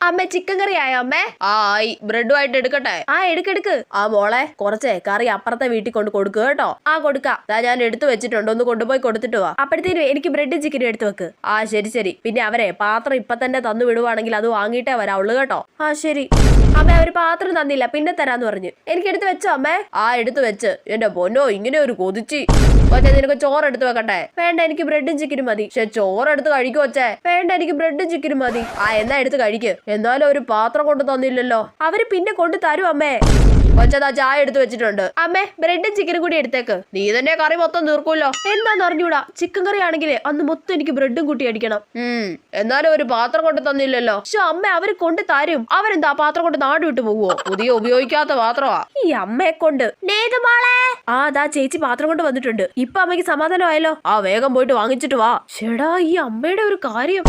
അമ്മ ചിക്കൻ കറി ആയോ അമ്മേ? ആയി. ബ്രെഡുമായിട്ട് എടുക്കട്ടെ? ആ എടുക്കെടുക്ക്. ആ മോളെ കുറച്ചേ കറി അപ്പുറത്തെ വീട്ടിൽ കൊണ്ട് കൊടുക്കുക കേട്ടോ. ആ കൊടുക്കാം. ഞാൻ എടുത്തു വെച്ചിട്ടുണ്ട്, ഒന്ന് കൊണ്ടുപോയി കൊടുത്തിട്ട് വാ. അപ്പോഴത്തേനും എനിക്ക് ബ്രെഡും ചിക്കനും എടുത്തു വെക്ക്. ആ ശരി ശരി. പിന്നെ അവരെ പാത്രം ഇപ്പൊ തന്നെ തന്നു വിടുവാണെങ്കിൽ അത് വാങ്ങിയിട്ടേ വരാവുള്ളൂ കേട്ടോ. ആ ശരി. അമ്മ അവര് പാത്രം തന്നില്ല, പിന്നെ തരാന്ന് പറഞ്ഞു. എനിക്ക് എടുത്ത് വെച്ചോ അമ്മേ? ആ എടുത്തു വെച്ച്. എന്റെ പൊന്നോ, ഇങ്ങനെ ഒരു കൊതിച്ചി. കൊച്ചെ നിനക്ക് ചോറ് എടുത്ത് വെക്കട്ടെ? വേണ്ട, എനിക്ക് ബ്രെഡും ചിക്കനും മതി. പക്ഷെ ചോറെടുത്ത് കഴിക്കും കൊച്ചേ. വേണ്ട, എനിക്ക് ബ്രെഡും ചിക്കനും മതി. ആ എന്നാ എടുത്ത് കഴിക്ക്. എന്നാലും ഒരു പാത്രം കൊണ്ട് തന്നില്ലല്ലോ. അവര് പിന്നെ കൊണ്ട് തരും അമ്മേ. കൊച്ചതാ ചായ എടുത്ത് വെച്ചിട്ടുണ്ട്. അമ്മേ ബ്രെഡും ചിക്കനും കൂടി എടുത്തേക്ക്. നീ തന്നെ കറി മൊത്തം തീർക്കൂല്ലോ. എന്താന്ന് അറിഞ്ഞൂടാ, ചിക്കൻ കറി ആണെങ്കിലേ അന്ന് മൊത്തം എനിക്ക് ബ്രെഡും കൂട്ടി അടിക്കണം. എന്നാലും ഒരു പാത്രം കൊണ്ട് തന്നില്ലല്ലോ. പക്ഷെ അമ്മ അവര് കൊണ്ട് തരും. അവരെന്താ പാത്രം കൊണ്ട് നാട് വിട്ടു പോവോ? പുതിയ ഉപയോഗിക്കാത്ത പാത്രമാ ഈ അമ്മയെ കൊണ്ട്. ആ ദാ ചേച്ചി പാത്രം കൊണ്ട് വന്നിട്ടുണ്ട്. ഇപ്പൊ അമ്മയ്ക്ക് സമാധാനമായല്ലോ. ആ വേഗം പോയിട്ട് വാങ്ങിച്ചിട്ട് വാ. ചേടാ, ഈ അമ്മയുടെ ഒരു കാര്യം.